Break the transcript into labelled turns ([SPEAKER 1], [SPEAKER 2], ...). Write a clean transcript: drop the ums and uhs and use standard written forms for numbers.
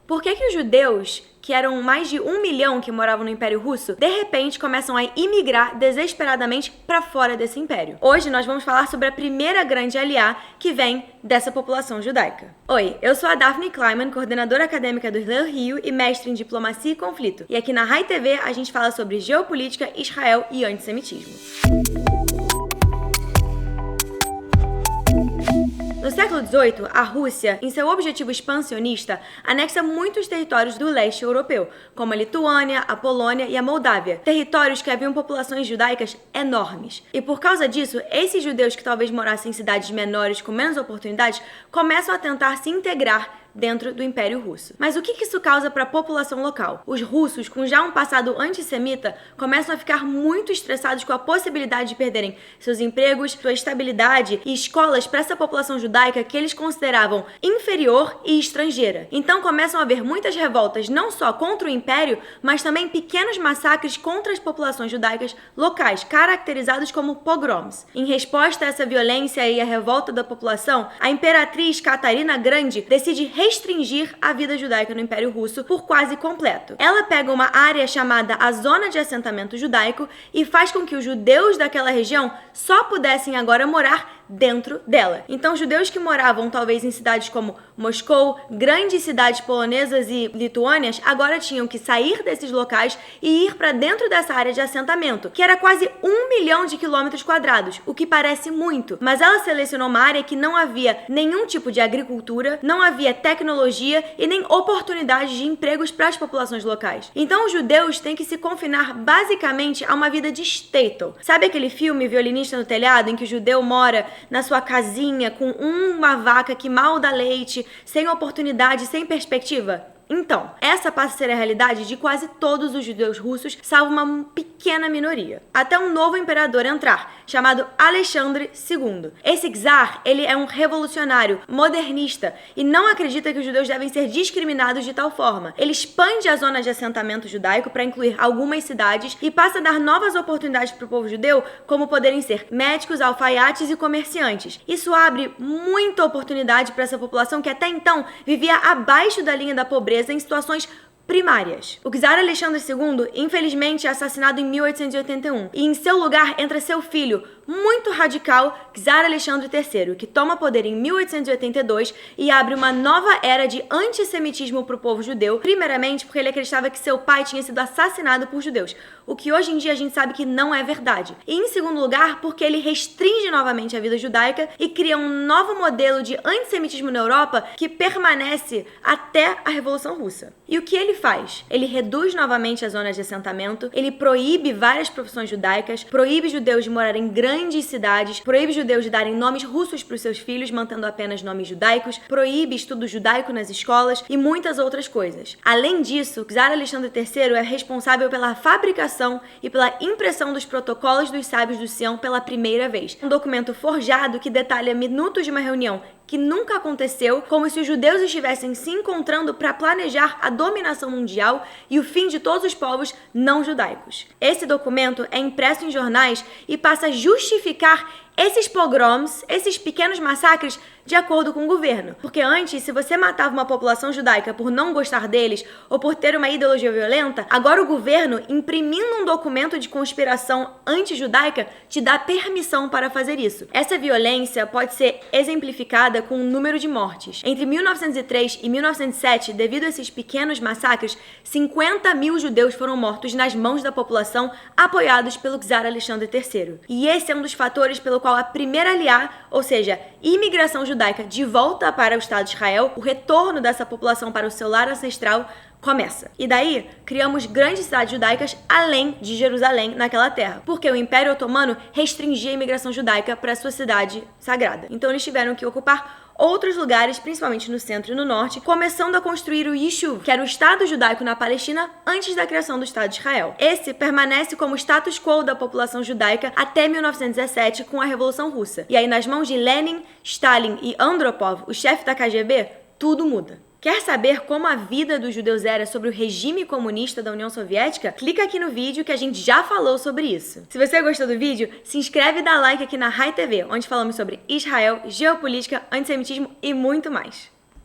[SPEAKER 1] Por que os judeus, que eram mais de 1 milhão que moravam no Império Russo, de repente começam a imigrar desesperadamente para fora desse império? Hoje nós vamos falar sobre a primeira grande aliá que vem dessa população judaica. Oi, eu sou a Daphne Kleiman, coordenadora acadêmica do Hillel Rio e mestre em diplomacia e conflito. E aqui na Rai TV a gente fala sobre geopolítica, Israel e antissemitismo. No século XVIII, a Rússia, em seu objetivo expansionista, anexa muitos territórios do leste europeu, como a Lituânia, a Polônia e a Moldávia, territórios que haviam populações judaicas enormes. E por causa disso, esses judeus que talvez morassem em cidades menores com menos oportunidades, começam a tentar se integrar dentro do Império Russo. Mas o que isso causa para a população local? Os russos, com já um passado antissemita, começam a ficar muito estressados com a possibilidade de perderem seus empregos, sua estabilidade e escolas para essa população judaica que eles consideravam inferior e estrangeira. Então começam a haver muitas revoltas não só contra o Império, mas também pequenos massacres contra as populações judaicas locais, caracterizados como pogroms. Em resposta a essa violência e a revolta da população, a imperatriz Catarina Grande decide restringir a vida judaica no Império Russo por quase completo. Ela pega uma área chamada a Zona de Assentamento Judaico e faz com que os judeus daquela região só pudessem agora morar dentro dela. Então, judeus que moravam talvez em cidades como Moscou, grandes cidades polonesas e lituânias, agora tinham que sair desses locais e ir para dentro dessa área de assentamento, que era quase 1 milhão de quilômetros quadrados, o que parece muito. Mas ela selecionou uma área que não havia nenhum tipo de agricultura, não havia tecnologia e nem oportunidades de empregos para as populações locais. Então, os judeus têm que se confinar basicamente a uma vida de shtetl. Sabe aquele filme Violinista no Telhado, em que o judeu mora na sua casinha com uma vaca que mal dá leite, sem oportunidade, sem perspectiva? Então, essa passa a ser a realidade de quase todos os judeus russos, salvo uma pequena minoria. Até um novo imperador entrar, chamado Alexandre II. Esse czar, ele é um revolucionário, modernista, e não acredita que os judeus devem ser discriminados de tal forma. Ele expande a zona de assentamento judaico para incluir algumas cidades e passa a dar novas oportunidades para o povo judeu, como poderem ser médicos, alfaiates e comerciantes. Isso abre muita oportunidade para essa população que até então vivia abaixo da linha da pobreza em situações primárias. O czar Alexandre II, infelizmente, é assassinado em 1881 e em seu lugar entra seu filho, muito radical, czar Alexandre III, que toma poder em 1882 e abre uma nova era de antissemitismo para o povo judeu, primeiramente porque ele acreditava que seu pai tinha sido assassinado por judeus, o que hoje em dia a gente sabe que não é verdade. E em segundo lugar, porque ele restringe novamente a vida judaica e cria um novo modelo de antissemitismo na Europa que permanece até a Revolução Russa. E o que ele faz? Ele reduz novamente as zonas de assentamento, ele proíbe várias profissões judaicas, proíbe judeus de morar em grandes cidades, proíbe judeus de darem nomes russos para os seus filhos, mantendo apenas nomes judaicos, proíbe estudo judaico nas escolas e muitas outras coisas. Além disso, o czar Alexandre III é responsável pela fabricação e pela impressão dos protocolos dos sábios do Sião pela primeira vez. Um documento forjado que detalha minutos de uma reunião que nunca aconteceu, como se os judeus estivessem se encontrando para planejar a dominação mundial e o fim de todos os povos não judaicos. Esse documento é impresso em jornais e passa a justificar esses pogroms, esses pequenos massacres, de acordo com o governo. Porque antes, se você matava uma população judaica por não gostar deles ou por ter uma ideologia violenta, agora o governo, imprimindo um documento de conspiração anti-judaica, te dá permissão para fazer isso. Essa violência pode ser exemplificada com o número de mortes. Entre 1903 e 1907, devido a esses pequenos massacres, 50 mil judeus foram mortos nas mãos da população, apoiados pelo czar Alexandre III. E esse é um dos fatores pelo qual a primeira aliá, ou seja, imigração judaica de volta para o Estado de Israel, o retorno dessa população para o seu lar ancestral, começa. E daí, criamos grandes cidades judaicas além de Jerusalém naquela terra, porque o Império Otomano restringia a imigração judaica para sua cidade sagrada. Então eles tiveram que ocupar outros lugares, principalmente no centro e no norte, começando a construir o Yishuv, que era o Estado judaico na Palestina antes da criação do Estado de Israel. Esse permanece como status quo da população judaica até 1917, com a Revolução Russa. E aí, nas mãos de Lenin, Stalin e Andropov, o chefe da KGB, tudo muda. Quer saber como a vida dos judeus era sobre o regime comunista da União Soviética? Clica aqui no vídeo que a gente já falou sobre isso. Se você gostou do vídeo, se inscreve e dá like aqui na Rai TV, onde falamos sobre Israel, geopolítica, antissemitismo e muito mais.